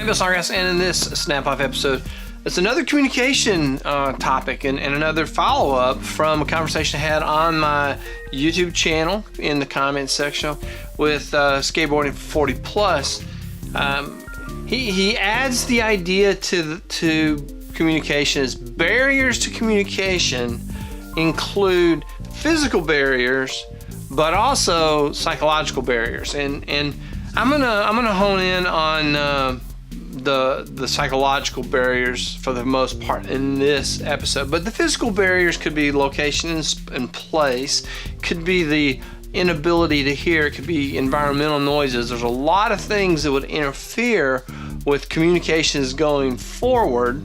I'm Bill Snodgrass, and in this SNAPlife episode, it's another communication topic and another follow-up from a conversation I had on my YouTube channel in the comments section with Skateboarding for 40 Plus. He adds the idea to communication as barriers to communication include physical barriers, but also psychological barriers. And I'm gonna hone in on the psychological barriers for the most part in this episode. But the physical barriers could be location and place, could be the inability to hear, it could be environmental noises. There's a lot of things that would interfere with communications going forward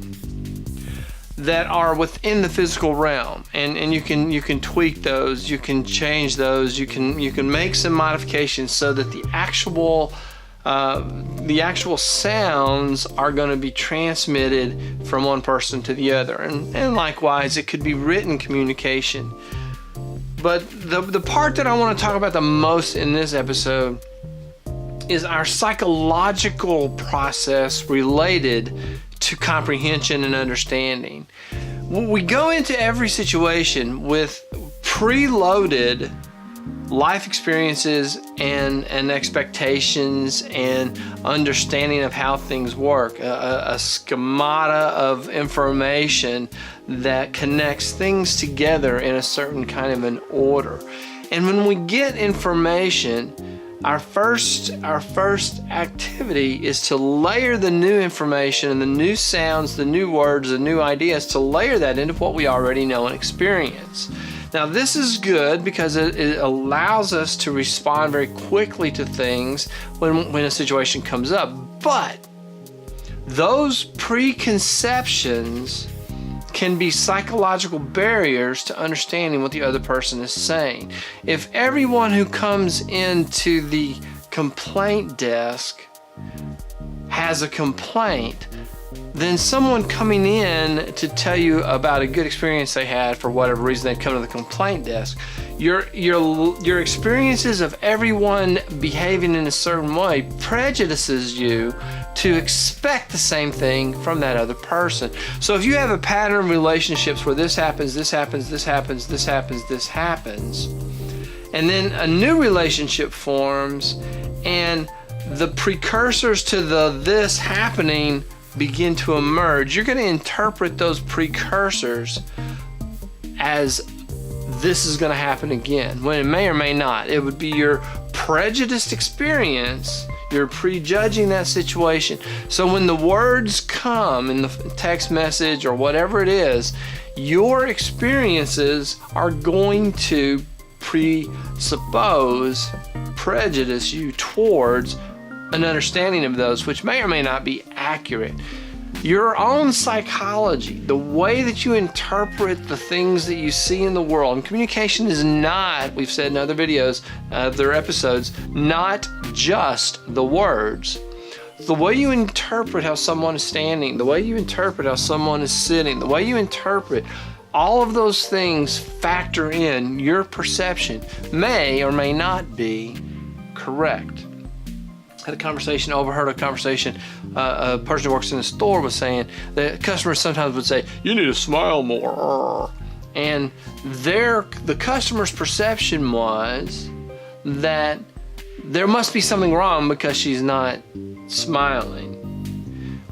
that are within the physical realm, and you can tweak those, you can change those, you can make some modifications so that the actual sounds are going to be transmitted from one person to the other, and likewise it could be written communication. But the part that I want to talk about the most in this episode is our psychological process related to comprehension and understanding. We go into every situation with preloaded life experiences and expectations and understanding of how things work, a schemata of information that connects things together in a certain kind of an order. And when we get information, our first activity is to layer the new information and the new sounds, the new words, the new ideas, to layer that into what we already know and experience. Now, this is good because it allows us to respond very quickly to things when a situation comes up. But those preconceptions can be psychological barriers to understanding what the other person is saying. If everyone who comes into the complaint desk has a complaint, then someone coming in to tell you about a good experience they had, for whatever reason they've come to the complaint desk, your experiences of everyone behaving in a certain way prejudices you to expect the same thing from that other person. So if you have a pattern of relationships where this happens, this happens, this happens, this happens, this happens, and then a new relationship forms and the precursors to this happening begin to emerge, you're going to interpret those precursors as this is going to happen again, when it may or may not. It would be your prejudiced experience. You're prejudging that situation. So when the words come in the text message or whatever it is, your experiences are going to prejudice you towards an understanding of those, which may or may not be accurate. Your own psychology, the way that you interpret the things that you see in the world, and communication is not, we've said in other videos, other episodes, not just the words. The way you interpret how someone is standing, the way you interpret how someone is sitting, the way you interpret, all of those things factor in. Your perception may or may not be correct. Overheard a conversation, a person who works in the store was saying that customers sometimes would say, "You need to smile more." And the customer's perception was that there must be something wrong because she's not smiling.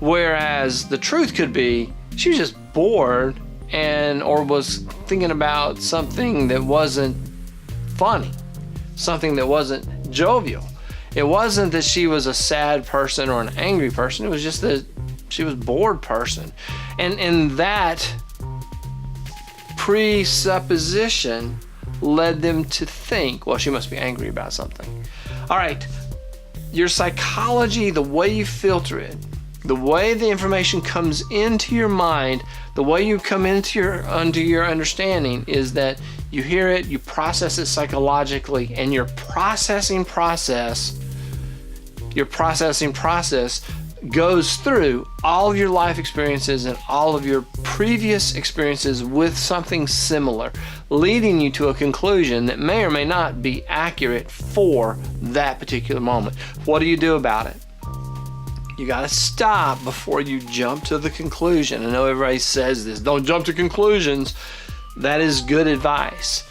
Whereas the truth could be she was just bored or was thinking about something that wasn't funny, something that wasn't jovial. It wasn't that she was a sad person or an angry person. It was just that she was a bored person. And that presupposition led them to think, well, she must be angry about something. All right, your psychology, the way you filter it, the way the information comes into your mind, the way you come into your understanding is that you hear it, you process it psychologically, and your processing process goes through all of your life experiences and all of your previous experiences with something similar, leading you to a conclusion that may or may not be accurate for that particular moment. What do you do about it? You got to stop before you jump to the conclusion. I know everybody says this, don't jump to conclusions. That is good advice.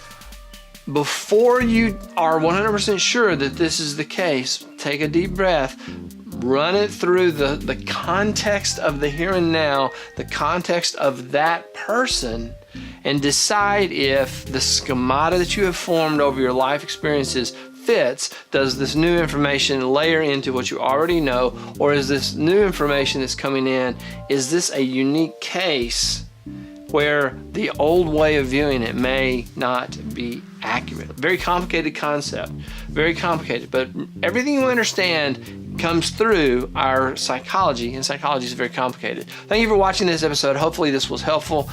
Before you are 100% sure that this is the case, take a deep breath, run it through the context of the here and now, the context of that person, and decide if the schemata that you have formed over your life experiences fits. Does this new information layer into what you already know, or is this new information that's coming in, is this a unique case where the old way of viewing it may not be accurate? Very complicated concept, very complicated, but everything you understand comes through our psychology, and psychology is very complicated. Thank you for watching this episode. Hopefully this was helpful.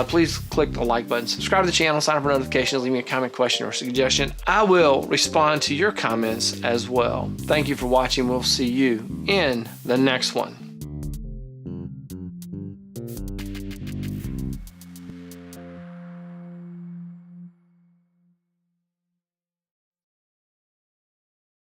Please click the like button, subscribe to the channel, sign up for notifications, leave me a comment, question, or suggestion. I will respond to your comments as well. Thank you for watching. We'll see you in the next one.